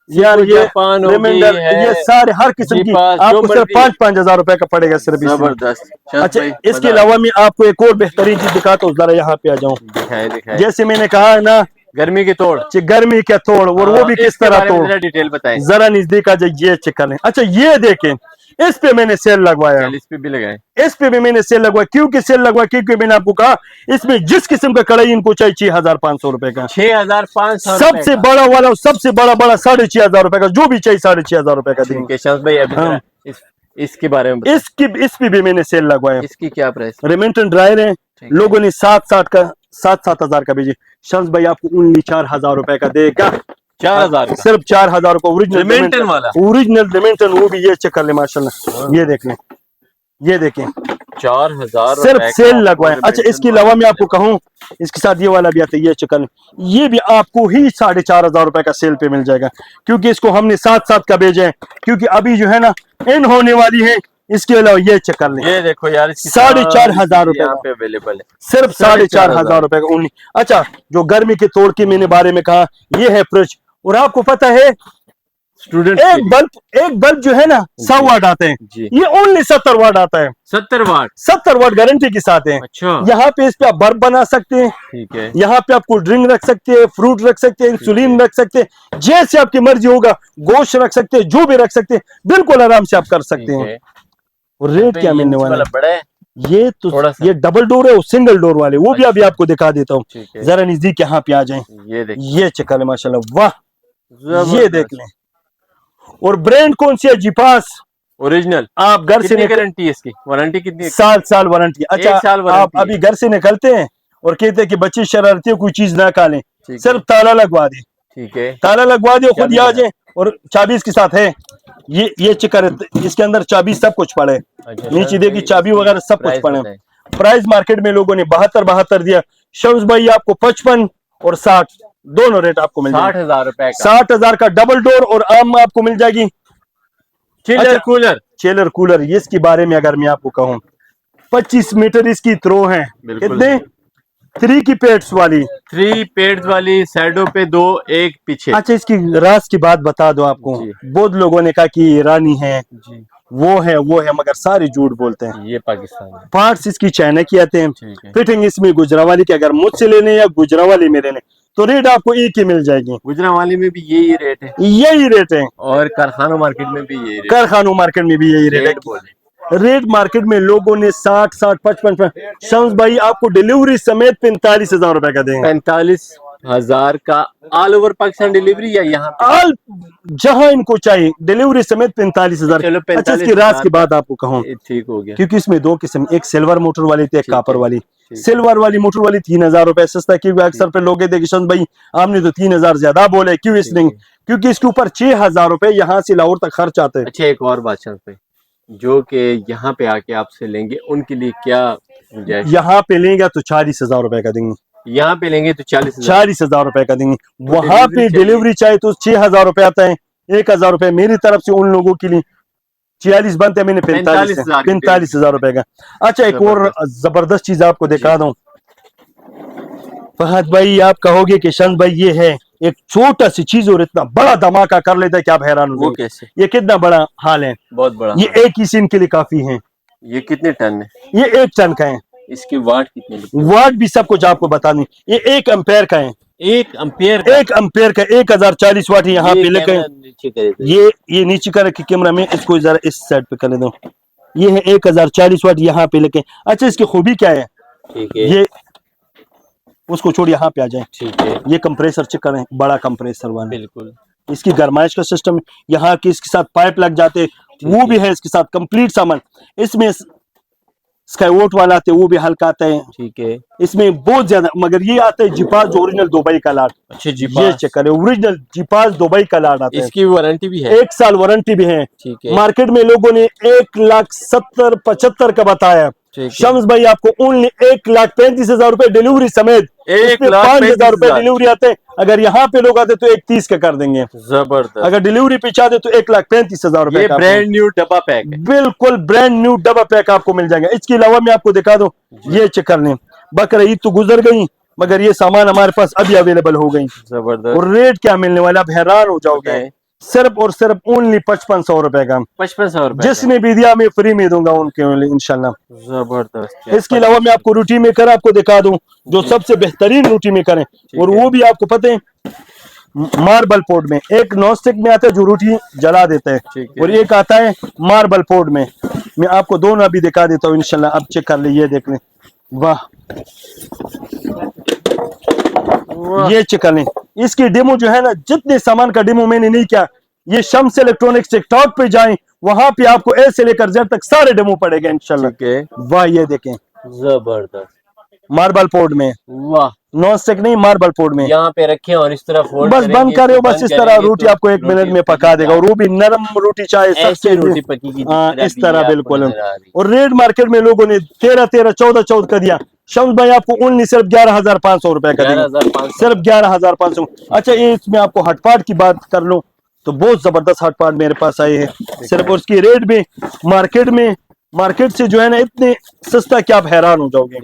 यार ये जापान रिमाइंडर, ये सारे हर किस्म की आपको सिर्फ 5,000 रुपए का पड़ेगा सिर्फ। जबरदस्त। अच्छा, इसके अलावा मैं आपको एक और बेहतरीन चीज दिखाता हूँ, जरा यहाँ पे आ जाऊँ। दिखाएं। जैसे मैंने कहा है ना, गर्मी के तोड़, गर्मी के तोड़, और वो भी किस तरह तोड़, डिटेल बताएं। जरा नजदीक आ जाए, ये चेक कर लें। अच्छा, ये देखें, इस पे मैंने सेल लगवाया, इस पे भी लगाए, इस पे भी मैंने सेल लगवाया। क्योंकि सेल लगवाया, क्योंकि मैंने आपको कहा इसमें जिस किस्म का कढ़ाई इनको चाहिए 6,500 रुपए का, 6,500 सबसे बड़ा वाला, सबसे बड़ा 6,500 रुपए का, जो भी चाहिए 6,500 रुपए का देंगे। भाई अभी इसके बारे में इस पे भी मैंने सेल लगवाया। इसकी क्या प्राइस? रेमिंटन ड्रायर है, लोगों ने 7,000 का भेजी। शम्स भाई आपको ओनली 4,000 रुपए का देगा। 4,000? सिर्फ 4,000 को ओरिजिनल रेमिंटन वाला, ओरिजिनल रेमिंटन, वो भी ये चेक कर ले माशाल्लाह। ये देख लें, ये देखें, 4,000 सिर्फ सेल लगवाए। अच्छा, इसके अलावा मैं आपको कहूँ, इसके साथ ये वाला भी आता है, ये चिकन, ये भी आपको ही 4,500 रुपए का सेल पे मिल जाएगा, क्योंकि इसको हमने 7 का भेजा है, क्योंकि अभी जो है ना इन होने वाली है। इसके अलावा ये चेक कर लें, ये देखो यार, 4,500 रुपए यहाँ पे अवेलेबल है, सिर्फ 4,500 रुपए का ओनली। अच्छा, जो गर्मी के तोड़ के मैंने बारे में कहा, ये है फ्रिज। और आपको पता है स्टूडेंट एक बल्ब जो है ना 100 वाट आते हैं, ये ओनली 70 वाट आता है। 70 वाट गारंटी के साथ है। अच्छा, यहाँ पे इस पे आप बर्फ बना सकते हैं, ठीक है। यहाँ पे आप कोल्ड ड्रिंक रख सकते हैं, फ्रूट रख सकते हैं, इंसुलिन रख सकते हैं, जैसे आपकी मर्जी होगा, गोश्त रख सकते हैं, जो भी रख सकते हैं, बिल्कुल आराम से आप कर सकते हैं। और रेट क्या मिलने वाला है? ये तो ये डबल डोर है, सिंगल डोर वाले, वो भी अभी आपको दिखा देता हूँ। जरा नजदीक यहाँ पे आ जाए, ये चेक करें माशाल्लाह, वाह, ये देख लें। और ब्रांड कौन सी है? जीपास ओरिजिनल। आप घर से गारंटी है इसकी? वारंटी कितनी? साल वारंटी। अच्छा, आप अभी घर से निकलते हैं और कहते हैं कि बच्चे शरारती है, कोई चीज ना खा लें, सिर्फ ताला लगवा दे, ठीक है, ताला लगवा दे, खुद आ जाए, और चाबी इसके साथ है। ये चिकर, इसके अंदर चाबी सब कुछ पड़े, नीचे देखिए चाबी वगैरह सब कुछ पड़े। प्राइस मार्केट में लोगों ने 72 दिया, शम्स भाई आपको 55 और 60 दोनों रेट आपको मिल जाएगा। 60,000 रुपए का, 60,000 का डबल डोर, और आम आपको मिल जाएगी चिलर कूलर। चिलर कूलर, ये इसके बारे में अगर मैं आपको कहूँ, 25 मीटर इसकी थ्रो है। कितने? 3 की पेड्स वाली, 3 पेड्स वाली, साइडों पे 2, एक पीछे। अच्छा, इसकी राज की बात बता दो आपको। बहुत लोगों ने कहा कि ईरानी है, वो है, मगर सारे झूठ बोलते हैं। ये पाकिस्तान है। पार्ट्स इसकी चाइना की आते हैं, फिटिंग इसमें गुजरावाली की। अगर मुझसे लेने या गुजरावाली में लेने तो रेट आपको एक ही मिल जाएगी। गुजरावाली में भी यही रेट है? यही रेट है, और कारखानों मार्केट में भी यही रेट? कारखानों मार्केट में भी यही रेट है। रेट मार्केट में लोगों ने 60, 55। शम्स भाई आपको डिलीवरी समेत 45,000 रुपए का देंगे। 45,000 का ऑल ओवर पाकिस्तान डिलीवरी, या यहाँ ऑल जहां इनको चाहिए डिलीवरी समेत 45,000। अच्छा, इसकी राज की बात आपको कहूँ, ठीक हो गया, क्योंकि इसमें 2 किस्म, एक सिल्वर मोटर वाली थी, एक कापर वाली। सिल्वर वाली मोटर वाली 3,000 रुपए सस्ता, क्योंकि अक्सर पे लोग देखे शम्स भाई आपने तो 3,000 ज्यादा बोले, क्यों इसलिए क्योंकि इसके ऊपर 6,000 रुपए यहाँ से लाहौर तक खर्च आते हैं। अच्छा, एक और बात शम्स भाई, जो कि यहाँ पे आके आपसे लेंगे उनके लिए क्या? यहाँ पे लेंगे तो 40,000 रुपए का देंगे, यहाँ पे लेंगे तो 40,000 रुपए का देंगे। वहां पे डिलीवरी चाहिए तो 6,000 रुपए आता है, 1,000 रुपए मेरी तरफ से उन लोगों के लिए, 46 बनते हैं, मैंने 45,000 रुपए का। अच्छा, एक और जबरदस्त चीज आपको दिखा दूं फहद भाई, आप कहोगे कि शम्स भाई ये है एक छोटा सी चीज और इतना बड़ा धमाका कर लेता है कि आप हैरान हो। कैसे? ये कितना बड़ा हाल है, बहुत बड़ा। ये एक ही सीन के लिए काफी है। ये कितने टन है? ये 1 टन का है। इसकी वाट कितनी? वाट भी सब कुछ आपको बता दें, ये 1 एम्पेयर का है। 1 एम्पियर का 1040 वाट यहाँ पे लेके नीचे करे तो ये नीचे कर के कैमरा में इसको जरा इस साइड पे कर दो। ये है 1040 वाट यहाँ पे लेके। अच्छा, इसकी खूबी क्या है? ठीक है, ये उसको छोड़ यहाँ पे आ जाए। ठीक है, ये कंप्रेसर चेक करें, बड़ा कंप्रेसर वाला। बिल्कुल इसकी गरमाइश का सिस्टम यहाँ की, इसके साथ पाइप लग जाते, वो भी है इसके साथ कंप्लीट सामान। इसमें स्काई वोट वाला आते, वो भी हल्का आता है। ठीक है, इसमें बहुत ज्यादा, मगर ये आता है जिपास जो ओरिजिनल दुबई का लाट। अच्छा ये चेक करें, ओरिजिनल जिपास दुबई का लाट आता है। इसकी वारंटी भी है? 1 साल वारंटी भी है। ठीक है, मार्केट में लोगों ने 1,70,75 का बताया। शम्स भाई आपको ओनली 1,35,000 रुपए डिलीवरी समेत, 5,000 रुपए डिलीवरी आते हैं। अगर यहाँ पे लोग आते तो 1,30 का कर देंगे। जबरदस्त। अगर डिलीवरी पे चाहते तो 1,35,000 रुपए का ब्रांड न्यू डब्बा पैक है, बिल्कुल ब्रांड न्यू डब्बा पैक आपको मिल जाएगा। इसके अलावा मैं आपको दिखा दूं, ये चेक कर लें। बकरा ईद तो गुजर गई, मगर ये सामान हमारे पास अभी अवेलेबल हो गई। जबरदस्त। और रेट क्या मिलने वाला, आप हैरान हो जाओगे। सिर्फ और सिर्फ ओनली 5500 रुपए का। 5500 रुपए, जिसने जिसने भी दिया मैं फ्री में दूंगा उनके इंशाल्लाह। जबरदस्त। इसके अलावा मैं आपको रोटी मेकर आपको दिखा दूं, जो सबसे बेहतरीन रोटी मेकर है, और वो भी आपको पता है मार्बल पोर्ट में। एक नॉनस्टिक में आता है जो रोटी जला देता है, और एक आता है मार्बल पोर्ट में। मैं आपको दोनों अभी दिखा देता हूँ इंशाल्लाह। अब चेक कर ले, ये देख लें, वाह, ये चेक कर लें। इसकी डेमो जो है ना, जितने सामान का डेमो मैंने नहीं किया, ये शम्स इलेक्ट्रॉनिक्स टिकटॉक पे जाएं, वहां पे आपको ए से लेकर जेड तक सारे डेमो पड़ेगा इंशाल्लाह। वाह, ये देखें, जबरदस्त, मार्बल पोर्ट में, वाह, नॉन स्टिक नहीं, मार्बल पोर्ट में। यहाँ पे रखे और इस तरह फोल्ड बस बंद करे, बस इस तरह रोटी आपको 1 मिनट में पका देगा, और वो भी नरम रोटी, चाहे सबसे रोटी पकी, हाँ, इस तरह बिल्कुल। और रेट मार्केट में लोगों ने 13,13, 14,14 का दिया। शम्स भाई आपको ओनली सिर्फ 11,500 रुपए का देंगे, सिर्फ 11,500। अच्छा, ये इसमें आपको हटपाट की बात कर लो तो बहुत जबरदस्त हटपाट मेरे पास आए हैं सिर्फ, और उसकी रेट भी मार्केट से जो है ना इतने सस्ता कि आप हैरान हो जाओगे।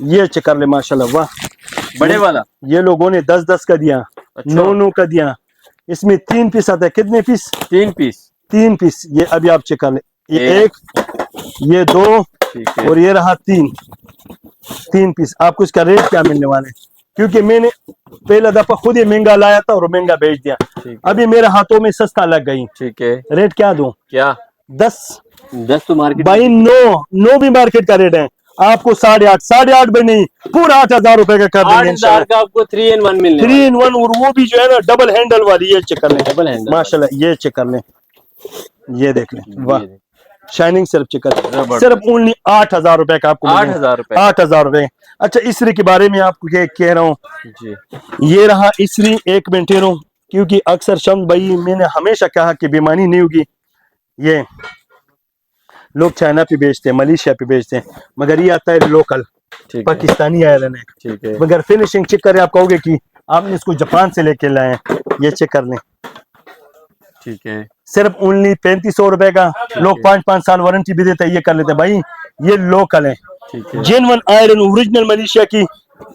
ये चेक कर ले, माशाल्लाह, वाह, बड़े वाला। ये लोगों ने 10-10 का दिया, 9-9 का दिया। इसमें 3 पीस आता है। कितने पीस? 3 पीस। ये अभी आप चेक कर ले, ये 1, ये 2, और ये रहा 3 पीस। आपको इसका रेट क्या मिलने वाला है? क्योंकि मैंने पहला दफा खुद ही महंगा लाया था और महंगा बेच दिया, अभी मेरे हाथों में सस्ता लग गई। ठीक है, रेट क्या दूं? क्या 10 तो मार्केट भाई, 9 भी मार्केट का रेट है। आपको 8.5 भी नहीं, पूरा 8,000 रुपए का कर देंगे इंशाल्लाह। का आपको 3 in 1 मिलने 3 in 1, और वो भी जो है ना डबल हैंडल वाली। ये चेक कर लें, डबल हैंडल माशाल्लाह, ये चेक कर लें, ये देख लें, वाह, शाइनिंग सिर्फ चेक कर, सिर्फ ओनली 8,000 रुपए का आपको। 8,000 रुपए। अच्छा, इसरी के बारे में आपको क्या कह रहा हूँ, ये रहा इसरी। 1 मिनट रहो, क्योंकि अक्सर शम्स भाई मैंने हमेशा कहा कि बेईमानी नहीं होगी। ये लोग चाइना पे बेचते हैं, मलेशिया पे बेचते हैं, मगर ये आता है लोकल पाकिस्तानी आयरन है। ठीक है, मगर फिनिशिंग चेक करें, आप कहोगे कि आपने इसको जापान से लेके लाए हैं। ये चेक कर लें, ठीक है, सिर्फ ओनली 3,500 रुपए का। लोग 5-5 साल वारंटी भी देते हैं, ये कर लेते हैं भाई, ये लोकल है। जेन्युइन आयरन, ओरिजिनल मलेशिया की,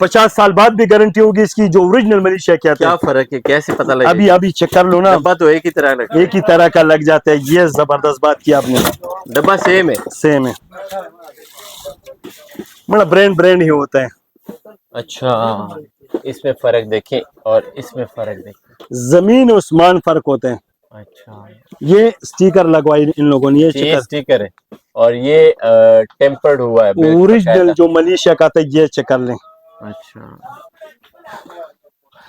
50 साल बाद भी गारंटी होगी इसकी, जो ओरिजिनल मलेशिया की आती है। क्या फर्क है, कैसे पता लगेगा? अभी चेक कर लो ना, डब्बा तो एक ही तरह का लग जाता है। ये जबरदस्त बात की आपने, डब्बा सेम है, मतलब ब्रांड ही होता है। अच्छा, इसमें फर्क देखें और इसमें फर्क देखें, जमीन आसमान फर्क होते हैं। अच्छा, ये स्टिकर लगवाई इन लोगों ने, ये स्टिकर है, और ये टेम्पर्ड हुआ है ओरिजिनल जो मलेशिया का था। ये चेक कर लें। अच्छा,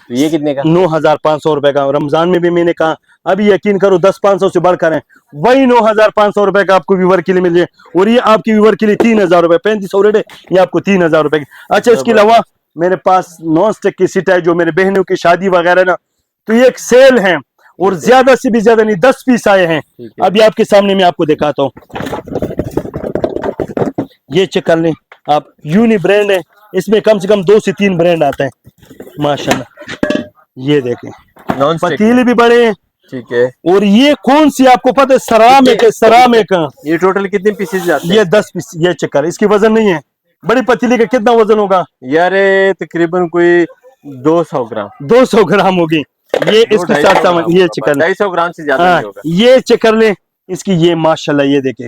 तो ये कितने का? 9,500 रुपए का। रमजान में भी मैंने कहा, अभी यकीन करो 10-500 से बढ़कर है, वही 9,500 रुपए का आपको व्यूवर के लिए मिल जाए, और ये आपकी व्यूवर के लिए 3,000 रुपए, 3,500 रेट है, ये आपको 3,000 रुपए की। अच्छा, इसके अलावा मेरे पास नॉन स्टिक की सीट है, जो मेरे बहनों की शादी वगैरह ना, तो ये एक सेल है, और ज्यादा से भी ज्यादा नहीं, 10 पीस आए हैं। अभी आपके सामने मैं आपको दिखाता हूँ, ये चेक कर लें आप, यूनी ब्रांड है, इसमें कम से कम 2 से 3 ब्रांड आते हैं माशाल्लाह। ये देखें, पतीले भी बड़े हैं। ठीक है, और ये कौन सी आपको पता है? सरामिक। ये टोटल कितने पीसेज जाते हैं? ये 10 पीस। ये चेक कर, इसकी वजन नहीं है, बड़ी पतीली का कितना वजन होगा यार? तकरीबन कोई 200 ग्राम होगी। ये इसके साथ सामान, ये चेक कर, 250 ग्राम से ज्यादा नहीं होगा। ये चेक कर ले इसकी, ये माशाल्लाह, ये देखें,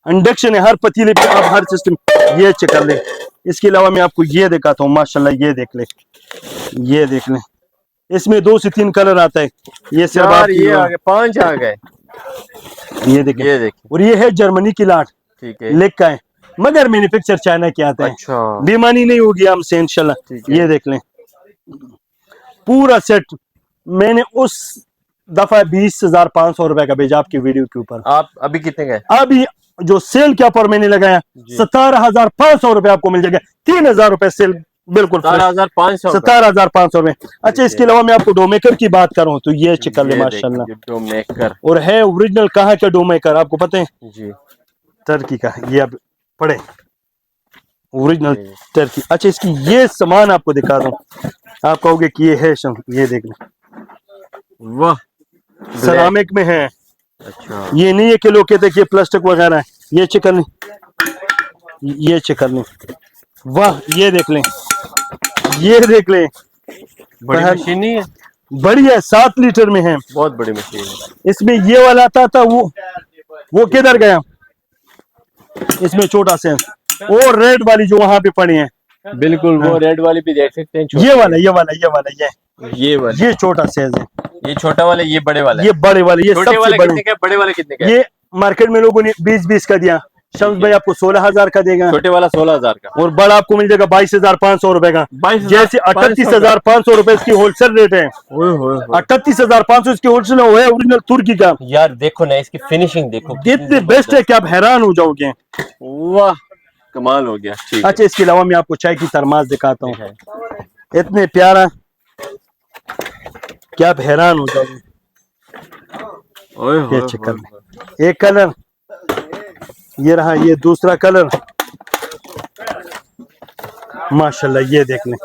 इंडक्शन है हर पतीले पे, आप हर सिस्टम। ये चेक कर ले। इसके अलावा मैं आपको ये दिखाता हूँ, माशाल्लाह, ये देख ले, ये देख लें, इसमें 2 से 3 कलर आता है। ये सिर्फ चार आपकी ये आ गए, 5 आ गए। ये देखें, ये देखिए, और ये है जर्मनी की लाट, ठीक है। लेग का है, मगर मैन्युफैक्चर चाइना के आता है। अच्छा, बेईमानी नहीं होगी हमसे इंशाल्लाह। ठीक है। ये देख लें, पूरा सेट मैंने उस दफा 20,500 रुपए का भेजा आपकी वीडियो के ऊपर। आप अभी कितने गए? अभी जो सेल के ऊपर मैंने लगाया 17,500 रुपए आपको मिल जाएगा। 3,000 रुपए सेल, बिल्कुल 17,500। 17,500 रुपए। अच्छा, इसके अलावा मैं आपको डोमेकर की बात करूं तो ये चिकन है माशाल्लाह, डोमेकर, और है ओरिजिनल। कहाँ का डोमेकर आपको पता है? जी, टर्की का। ये अब पढ़े, ओरिजिनल जी। टर्की। अच्छा, इसकी ये सामान आपको दिखा दूं, आप कहोगे कि ये है ये देख लें, वाह, सरामिक में है। अच्छा, ये नहीं है कि लोग कहते हैं कि प्लास्टिक वगैरह है। ये चिकन, ये चिकन, वाह, ये देख लें, ये देख लें, बड़ी मशीन नहीं है? बड़ी है, 7 लीटर में है। बहुत बड़ी मशीन है। इसमें ये वाला आता था, वो किधर गया? इसमें छोटा सा, और रेड वाली जो वहां पे पड़ी है, बिल्कुल वो रेड वाली भी देख सकते हैं। ये वाला, ये वाला, ये वाला, ये वाला, ये छोटा साइज है। ये छोटा वाला, ये बड़े वाला, ये बड़े वाले, ये छोटे सबसे वाले बड़े। कितने का? बड़े वाले कितने का? ये मार्केट में लोगों ने 20-20 का दिया। शम्स भाई आपको 16,000 का देगा, छोटे वाला 16,000 का, और बड़ा आपको मिल जाएगा 22,500 रुपए का। 22,500 जैसे 38,500 रुपए इसकी होलसेल रेट है। 38,500 इसकी होलसेल है, ओरिजिनल तुर्की का। यार देखो ना, इसकी फिनिशिंग देखो, इतने बेस्ट है कि आप हैरान हो जाओगे। वाह, कमाल हो गया। ठीक, अच्छा, इसके अलावा मैं आपको चाय की थर्मास दिखाता हूँ, इतने प्यारा कि आप हैरान हो जाओगे। ये चिकन, एक कलर, ये रहा, ये दूसरा कलर, माशाल्लाह। ये देख लें,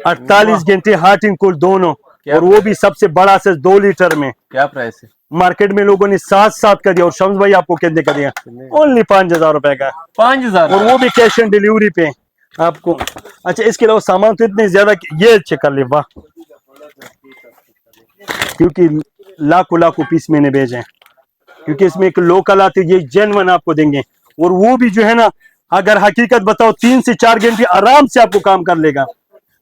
48 घंटे हॉट एंड कूल दोनों, और वो भी सबसे बड़ा साइज 2 लीटर में। क्या प्राइस है? मार्केट में लोगों ने 7 का दिया, और शम्स भाई आपको कितने का दिया? ओनली 5,000 रुपए का, 5,000, और वो भी कैश ऑन डिलीवरी पे आपको। अच्छा, इसके अलावा सामान तो इतने ज्यादा, ये चेक कर ले, वाह, क्योंकि लाखों पीस मैंने भेजे हैं, क्योंकि इसमें एक लोकल आती है, ये जेन्युइन आपको देंगे। और वो भी जो है ना, अगर हकीकत बताओ 3 से 4 घंटे आराम से आपको काम कर लेगा,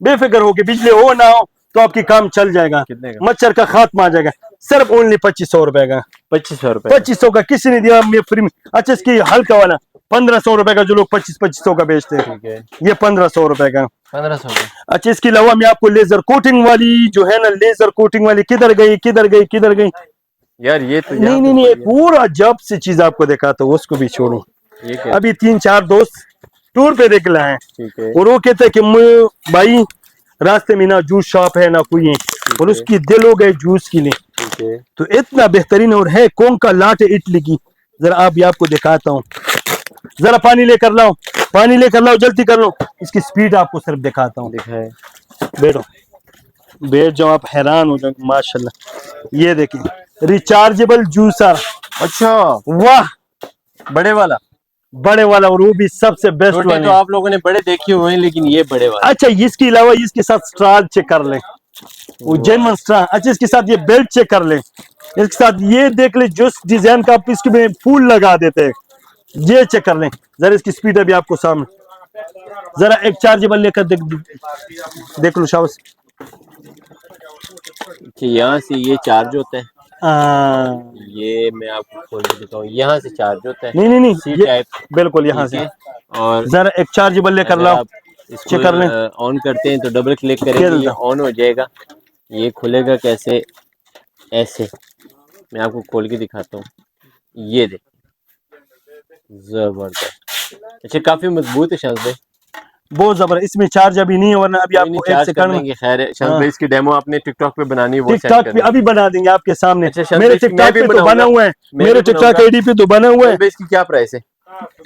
बेफिक्र हो के, बिजली हो ना हो तो आपकी काम चल जाएगा, मच्छर का खात्मा आ जाएगा। सिर्फ ओनली 2,500 रुपए का। 2,500 रुपए, 2,500 का किसी ने दिया, मैं फ्री में। अच्छा, इसकी हल्का वाला 1,500 रुपए का, जो लोग 2,500 का बेचते हैं, ये 1,500 रुपए का। 1,500 का। अच्छा, इसके अलावा मैं आपको लेजर कोटिंग वाली जो है ना, लेजर कोटिंग वाली किधर गई, किधर गई, किधर गई? यार ये तो नहीं, पूरा जब से चीज आपको दिखाता हूँ, उसको भी छोड़ो। अभी 3-4 दोस्त टूर पे निकला है, और वो कहते हैं कि भाई रास्ते में ना जूस शॉप है ना कोई है, और उसकी दिल हो गए जूस के लिए। तो इतना बेहतरीन, और है कौन का लाट है इटली की। जरा आप भी आपको दिखाता हूँ, जरा पानी लेकर लाओ, पानी लेकर लाओ, जल्दी कर लो। इसकी स्पीड आपको सिर्फ दिखाता हूँ, बैठो, बैठ जाओ, आप हैरान हो जाओगे माशाल्लाह। ये देखिए, रिचार्जेबल जूसर। अच्छा, वाह, बड़े वाला, बड़े वाला, और वो भी सबसे बेस्ट वाला। तो आप लोगों ने बड़े देखे हुए हैं, लेकिन ये बड़े वाला। अच्छा, इसके अलावा इसके साथ स्ट्रा चेक कर ले, वो जेन्युइन स्ट्रा। अच्छा, इसके साथ ये बेल्ट चेक कर ले, इसके साथ ये देख ले, जो डिजाइन का आप इसके में फूल लगा देते हैं, ये चेक कर ले। जरा इसकी स्पीड अभी आपको सामने, जरा एक चार्जेबल लेकर देख लो शाबाश। यहाँ से ये चार्ज होता है, ये मैं आपको खोल के दिखाऊं, यहाँ से चार्ज होता है। नहीं, सी ये टाइप, बिल्कुल यहाँ से। और जरा एक चार्जेबल लेकर लाओ, चेक कर लें। ऑन करते हैं तो डबल क्लिक करेंगे, ये ऑन हो जाएगा। ये खुलेगा कैसे? ऐसे, मैं आपको खोल के दिखाता हूँ। ये देखिए, जबरदस्त। अच्छा, काफी मजबूत है शम्स भाई, बहुत जबरदस्त। इसमें चार्ज अभी नहीं है, वरना अभी आपको 1 सेकंड में। खैर है शम्स भाई, इसकी डेमो आपने टिकटॉक पे बनानी है, वो टिकटॉक पे अभी बना देंगे आपके सामने। अच्छा, मेरे टिकटॉक पे तो बना हुआ है, मेरे टिकटॉक आईडी पे तो बना हुआ है। इसकी क्या प्राइस है?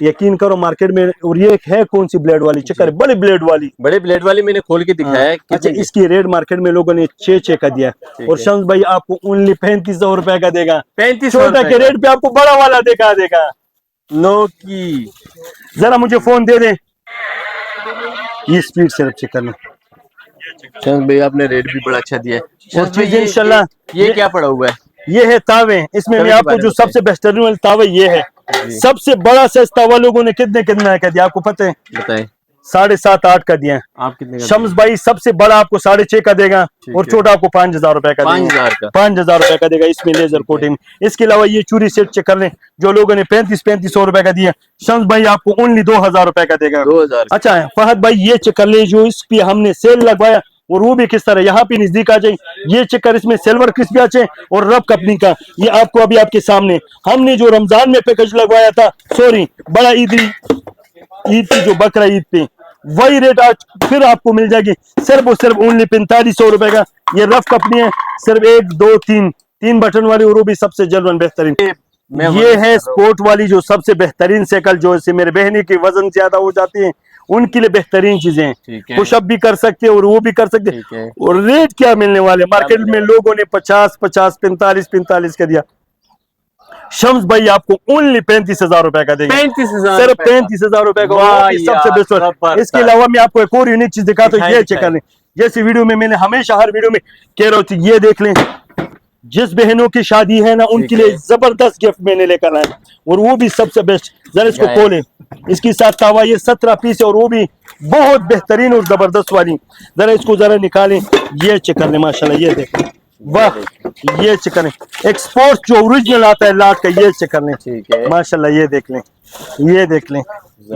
यकीन करो मार्केट में, और ये है कौन सी ब्लेड वाली चक्कर, बड़ी ब्लेड वाली, बड़े ब्लेड वाली मैंने खोल के दिखाया है। अच्छा, इसकी रेट मार्केट में लोगों ने 6 का दिया, और शम्स भाई आपको ओनली 3,500 रुपए का देगा। 3,500 के रेट पे आपको बड़ा वाला देगा। नो की, जरा मुझे फोन दे दे, ये स्पीड सिर्फ चेक कर लो। शम्स भाई आपने रेट भी बड़ा अच्छा दिया है। और चीज इंशाल्लाह। ये क्या पड़ा हुआ है? ये है तावे, इसमें मैं आपको जो सबसे बेहतरीन तावे ये है, सबसे बड़ा साइज तावा लोगों ने कितने का दिया आपको पता है? बताएं। 7.5-8 का दिया है। आप कितने का शम्स भाई सबसे बड़ा आपको 6.5 का देगा और छोटा आपको 5,000 रुपए का 5,000 का 5,000 रुपए का देगा। इसमें लेजर कोटिंग। इसके अलावा ये चूड़ी सेट चेक कर लें, जो लोगों ने 3500 रुपए का दिया, शम्स भाई आपको ओनली 2,000 रुपए का देगा। 2000। अच्छा है फहद भाई, ये चेक कर ले, जो इस पे हमने सेल लगवाया और वो भी किस तरह, यहाँ पे नजदीक आ जाए, ये चक्कर इसमें सिल्वर क्रिस्पी आचे और रब कंपनी का, ये आपको अभी आपके सामने हमने जो रमजान में पैकेज लगवाया था, सॉरी बड़ा ईद की जो बकरा ईद पे, वही रेट आज फिर आपको मिल जाएगी सिर्फ और सिर्फ ओनली 4500 रुपए का। ये रफ कंपनी है, सिर्फ 1 2 3 बटन वाली और वो भी सबसे जल्द बेहतरीन। ये है स्पोर्ट वाली जो सबसे बेहतरीन साइकिल, जो इससे मेरे बहनी की वजन ज्यादा हो जाती है उनके लिए बेहतरीन चीजें हैं। पुशअप भी कर सकते हैं और वो भी कर सकते हैं। और रेट क्या मिलने वाले, मार्केट में लोगों ने 50 45 का दिया, शम्स भाई आपको ओनली 35,000 रुपए का देगा। 35,000 सिर्फ 35,000 रुपए का, सबसे बेस्ट। इसके अलावा मैं आपको एक और यूनिक चीज दिखाता हूँ, ये चेक कर लें। जैसे वीडियो में मैंने हमेशा हर वीडियो में कह रहा हूँ, ये देख लें, जिस बहनों की शादी है ना उनके लिए जबरदस्त गिफ्ट मैंने लेकर आया और वो भी सबसे बेस्ट। जरा इसको खोलें, इसकी साथ तावा ये 17 पीस है और वो भी बहुत बेहतरीन और जबरदस्त वाली। जरा इसको जरा निकालें, ये चेक कर लें, माशाल्लाह ये देखें, वाह ये चेक करें, एक्सपोर्ट जो ओरिजिनल आता है लाट का, ये चेक कर लें माशाल्लाह, ये देख लें, ये देख लें,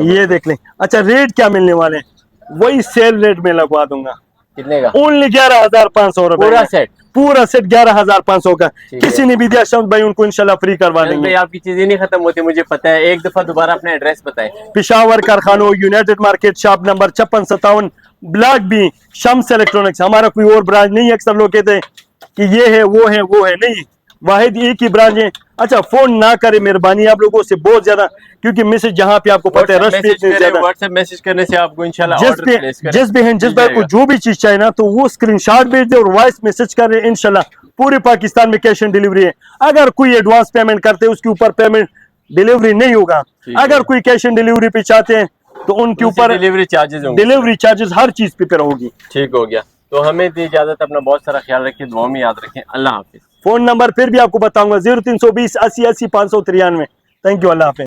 ये देख लें। अच्छा रेट क्या मिलने वाले हैं, वही सेल रेट में लगवा दूंगा। कितने का? ओनली 11,500 रुपए पूरा सेट 11,500 का। किसी ने भी दिया शम्स भाई उनको इंशाल्लाह फ्री करवा देंगे। आपकी चीजें नहीं खत्म होती, मुझे पता है। एक दफा दोबारा अपना एड्रेस बताएं। Peshawar Karkhano, united market, shop number 5657, block B, Shams electronics. हमारा कोई और ब्रांच नहीं है। अक्सर लोग कहते हैं कि ये है वो है वो है, नहीं, वाहिद एक ही ब्रांच है। अच्छा फोन ना करे मेहरबानी आप लोगों से बहुत ज्यादा, क्योंकि मैसेज जहाँ पे आपको पता है रश पे इतने ज्यादा, व्हाट्सएप मैसेज करने से आपको इंशाल्लाह जिस भाई को जो भी चीज चाहिए ना, तो वो स्क्रीनशॉट भेज दे और वॉइस मैसेज कर रहे हैं। इंशाल्लाह पूरे पाकिस्तान में कैश ऑन डिलीवरी है। अगर कोई एडवांस पेमेंट करते हैं उसके ऊपर पेमेंट डिलीवरी नहीं होगा। अगर कोई कैश ऑन डिलीवरी पे चाहते हैं तो उनके ऊपर डिलीवरी चार्जेस हर चीज पे होगी। ठीक हो गया, तो हमें दी इजाजत। अपना बहुत सारा ख्याल रखें, दुआ में याद रखें। अल्लाह हाफिज। फोन नंबर फिर भी आपको बताऊंगा 0320 80 80 593। Thank you, Allah Hafiz.